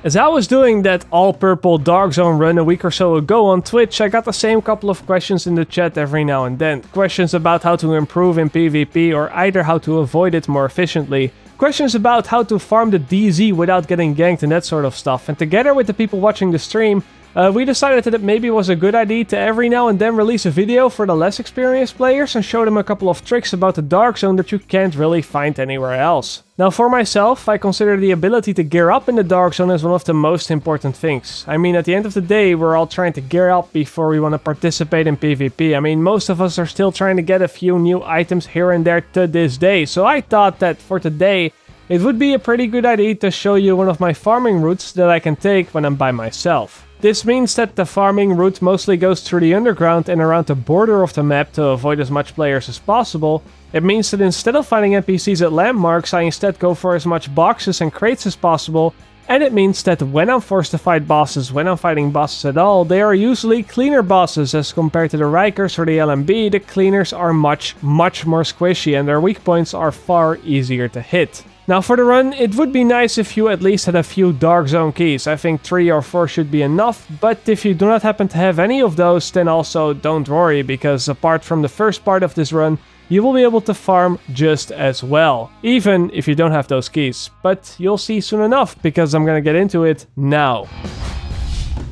As I was doing that all-purple Dark Zone run a week or so ago on Twitch, I got the same couple of questions in the chat every now and then. Questions about how to improve in PvP or either how to avoid it more efficiently. Questions about how to farm the DZ without getting ganked and that sort of stuff. And together with the people watching the stream, we decided that it maybe was a good idea to every now and then release a video for the less experienced players and show them a couple of tricks about the Dark Zone that you can't really find anywhere else. Now for myself, I consider the ability to gear up in the Dark Zone as one of the most important things. I mean, at the end of the day, we're all trying to gear up before we want to participate in PvP. I mean, most of us are still trying to get a few new items here and there to this day, so I thought that for today, it would be a pretty good idea to show you one of my farming routes that I can take when I'm by myself. This means that the farming route mostly goes through the underground and around the border of the map to avoid as much players as possible. It means that instead of fighting NPCs at landmarks, I instead go for as much boxes and crates as possible. And it means that when I'm forced to fight bosses, when I'm fighting bosses at all, they are usually cleaner bosses as compared to the Rikers or the LMB. The cleaners are much more squishy and their weak points are far easier to hit. Now for the run, it would be nice if you at least had a few Dark Zone keys. I think 3 or 4 should be enough, but if you do not happen to have any of those, then also don't worry, because apart from the first part of this run, you will be able to farm just as well, even if you don't have those keys. But you'll see soon enough, because I'm gonna get into it now.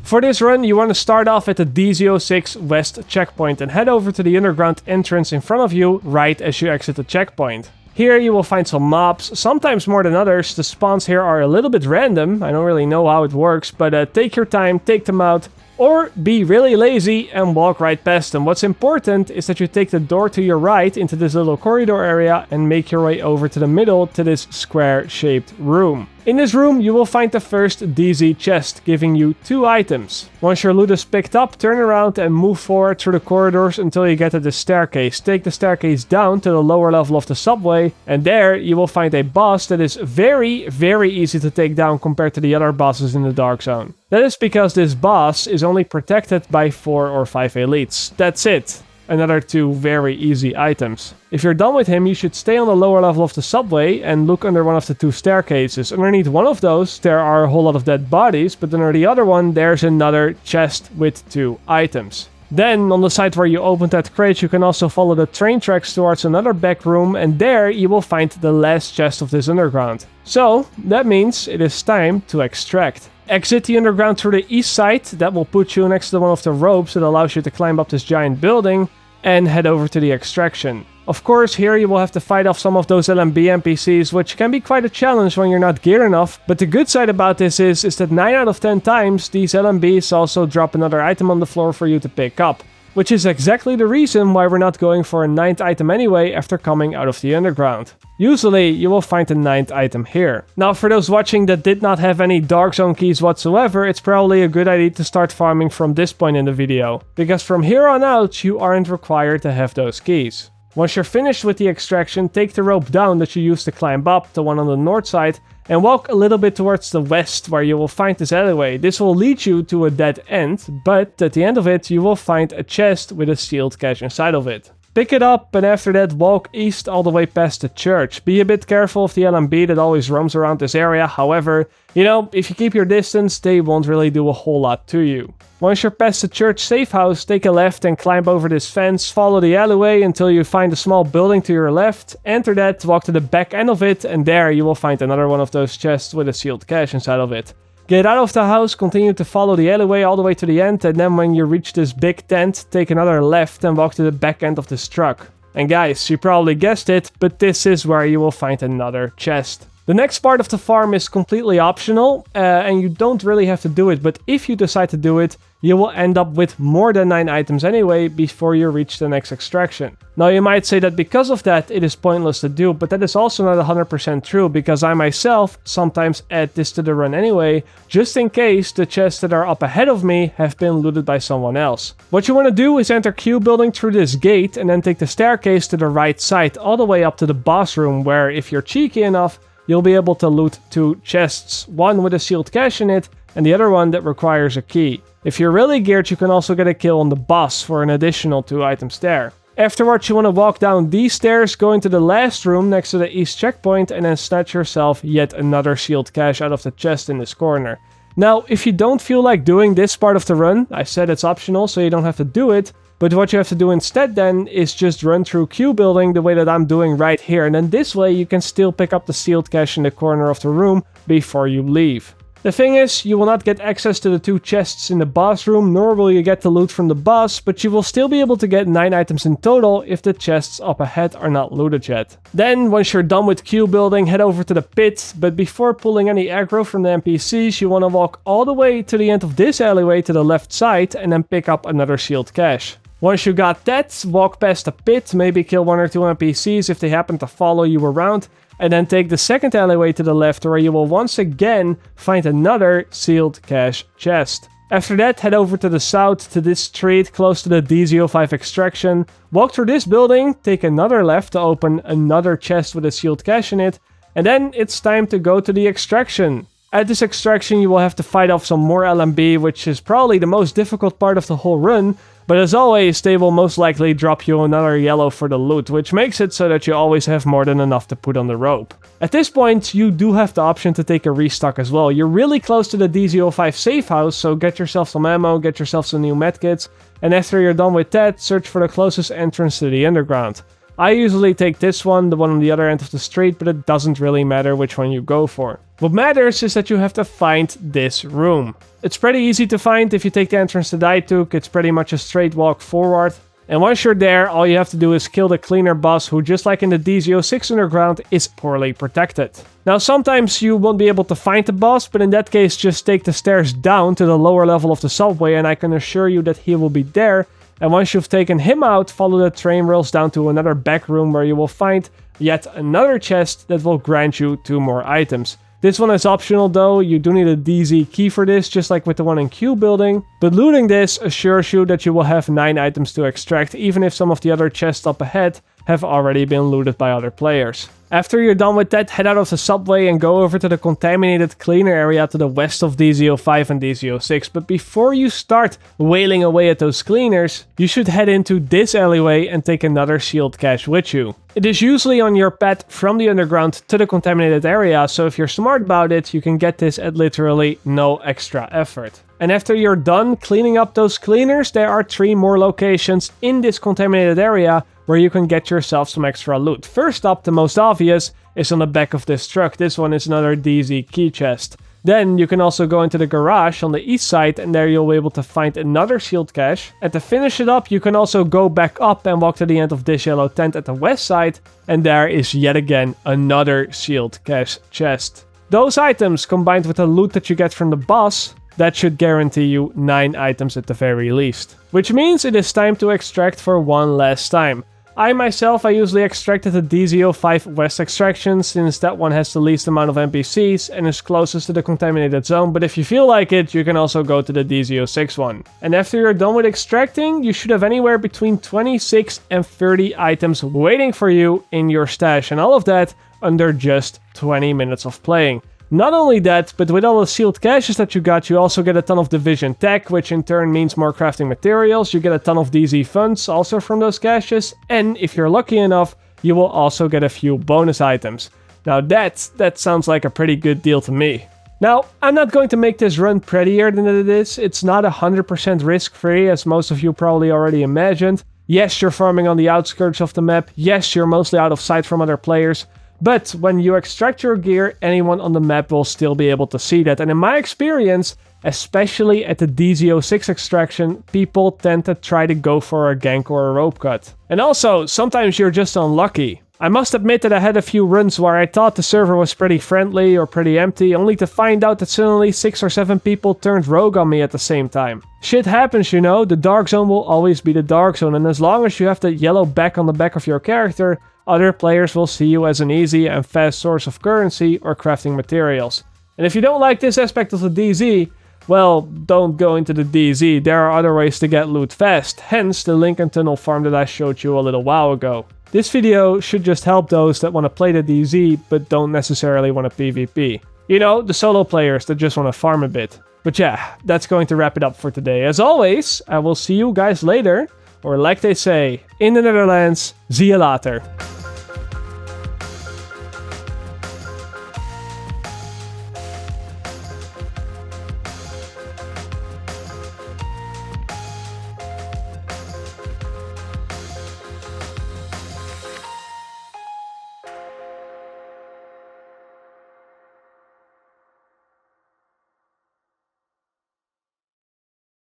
For this run, you want to start off at the DZ06 West checkpoint and head over to the underground entrance in front of you right as you exit the checkpoint. Here you will find some mobs, sometimes more than others. The spawns here are a little bit random, I don't really know how it works, but take your time, take them out, or be really lazy and walk right past them. What's important is that you take the door to your right into this little corridor area and make your way over to the middle to this square-shaped room. In this room, you will find the first DZ chest, giving you 2 items. Once your loot is picked up, turn around and move forward through the corridors until you get to the staircase. Take the staircase down to the lower level of the subway, and there you will find a boss that is very easy to take down compared to the other bosses in the Dark Zone. That is because this boss is only protected by 4 or 5 elites. That's it. Another 2 very easy items. If you're done with him, you should stay on the lower level of the subway and look under one of the 2 staircases. Underneath one of those, there are a whole lot of dead bodies, but under the other one, there's another chest with 2 items. Then, on the side where you opened that crate, you can also follow the train tracks towards another back room, and there you will find the last chest of this underground. So, that means it is time to extract. Exit the underground through the east side, that will put you next to one of the ropes that allows you to climb up this giant building, and head over to the extraction. Of course, here you will have to fight off some of those LMB NPCs, which can be quite a challenge when you're not geared enough, but the good side about this is that 9 out of 10 times, these LMBs also drop another item on the floor for you to pick up. Which is exactly the reason why we're not going for a 9th item anyway after coming out of the underground. Usually, you will find a 9th item here. Now, for those watching that did not have any Dark Zone keys whatsoever, it's probably a good idea to start farming from this point in the video, because from here on out, you aren't required to have those keys. Once you're finished with the extraction, take the rope down that you used to climb up, the one on the north side, and walk a little bit towards the west where you will find this alleyway. This will lead you to a dead end, but at the end of it you will find a chest with a sealed cache inside of it. Pick it up and after that walk east all the way past the church. Be a bit careful of the LMB that always roams around this area, however, you know, if you keep your distance, they won't really do a whole lot to you. Once you're past the church safe house, take a left and climb over this fence, follow the alleyway until you find a small building to your left, enter that, walk to the back end of it, and there you will find another one of those chests with a sealed cache inside of it. Get out of the house, continue to follow the alleyway all the way to the end, and then when you reach this big tent, take another left and walk to the back end of this truck. And guys, you probably guessed it, but this is where you will find another chest. The next part of the farm is completely optional, and you don't really have to do it, but if you decide to do it, you will end up with more than 9 items anyway before you reach the next extraction. Now you might say that because of that it is pointless to do, but that is also not 100% true, because I myself sometimes add this to the run anyway, just in case the chests that are up ahead of me have been looted by someone else. What you want to do is enter Q building through this gate and then take the staircase to the right side all the way up to the boss room, where if you're cheeky enough, you'll be able to loot 2 chests, one with a sealed cache in it and the other one that requires a key. If you're really geared, you can also get a kill on the boss for an additional 2 items there. Afterwards, you want to walk down these stairs, go into the last room next to the east checkpoint, and then snatch yourself yet another sealed cache out of the chest in this corner. Now, if you don't feel like doing this part of the run, I said it's optional so you don't have to do it, but what you have to do instead then is just run through Q building the way that I'm doing right here, and then this way you can still pick up the sealed cache in the corner of the room before you leave. The thing is, you will not get access to the 2 chests in the boss room, nor will you get the loot from the boss, but you will still be able to get 9 items in total if the chests up ahead are not looted yet. Then, once you're done with Q building, head over to the pit, but before pulling any aggro from the NPCs, you want to walk all the way to the end of this alleyway to the left side and then pick up another sealed cache. Once you got that, walk past the pit, maybe kill 1 or 2 NPCs if they happen to follow you around, and then take the second alleyway to the left where you will once again find another sealed cache chest. After that, head over to the south to this street close to the DZ05 extraction, walk through this building, take another left to open another chest with a sealed cache in it, and then it's time to go to the extraction. At this extraction you will have to fight off some more LMB, which is probably the most difficult part of the whole run, but as always they will most likely drop you another yellow for the loot, which makes it so that you always have more than enough to put on the rope. At this point you do have the option to take a restock as well. You're really close to the DZ05 safe house, so get yourself some ammo, get yourself some new medkits, and after you're done with that, search for the closest entrance to the underground. I usually take this one, the one on the other end of the street, but it doesn't really matter which one you go for. What matters is that you have to find this room. It's pretty easy to find if you take the entrance that I took. It's pretty much a straight walk forward. And once you're there, all you have to do is kill the cleaner boss, who just like in the DZ06 underground is poorly protected. Now sometimes you won't be able to find the boss, but in that case just take the stairs down to the lower level of the subway and I can assure you that he will be there. And once you've taken him out, follow the train rails down to another back room where you will find yet another chest that will grant you 2 more items. This one is optional though, you do need a DZ key for this, just like with the one in Q building, but looting this assures you that you will have 9 items to extract, even if some of the other chests up ahead have already been looted by other players. After you're done with that, head out of the subway and go over to the contaminated cleaner area to the west of DZ05 and DZ06, but before you start wailing away at those cleaners, you should head into this alleyway and take another sealed cache with you. It is usually on your path from the underground to the contaminated area, so if you're smart about it, you can get this at literally no extra effort. And after you're done cleaning up those cleaners, there are 3 more locations in this contaminated area where you can get yourself some extra loot. First up, the most obvious, is on the back of this truck. This one is another DZ key chest. Then you can also go into the garage on the east side and there you'll be able to find another sealed cache. And to finish it up, you can also go back up and walk to the end of this yellow tent at the west side, and there is yet again another sealed cache chest. Those items combined with the loot that you get from the boss, that should guarantee you 9 items at the very least. Which means it is time to extract for one last time. I usually extract at the DZ05 West extraction, since that one has the least amount of NPCs and is closest to the contaminated zone, but if you feel like it, you can also go to the DZ06 one. And after you're done with extracting, you should have anywhere between 26 and 30 items waiting for you in your stash, and all of that under just 20 minutes of playing. Not only that, but with all the sealed caches that you got, you also get a ton of Division tech, which in turn means more crafting materials. You get a ton of DZ funds also from those caches, and if you're lucky enough, you will also get a few bonus items. Now that sounds like a pretty good deal to me. Now, I'm not going to make this run prettier than it is. It's not 100% risk-free, as most of you probably already imagined. Yes, you're farming on the outskirts of the map. Yes, you're mostly out of sight from other players. But when you extract your gear, anyone on the map will still be able to see that. And in my experience, especially at the DZ06 extraction, people tend to try to go for a gank or a rope cut. And also, sometimes you're just unlucky. I must admit that I had a few runs where I thought the server was pretty friendly or pretty empty, only to find out that suddenly 6 or 7 people turned rogue on me at the same time. Shit happens, you know, the Dark Zone will always be the Dark Zone, and as long as you have the yellow back on the back of your character, other players will see you as an easy and fast source of currency or crafting materials. And if you don't like this aspect of the DZ, well, don't go into the DZ, there are other ways to get loot fast, hence the Lincoln Tunnel farm that I showed you a little while ago. This video should just help those that want to play the DZ but don't necessarily want to PvP. You know, the solo players that just want to farm a bit. But yeah, that's going to wrap it up for today. As always, I will see you guys later or like they say in the Netherlands, zie je later.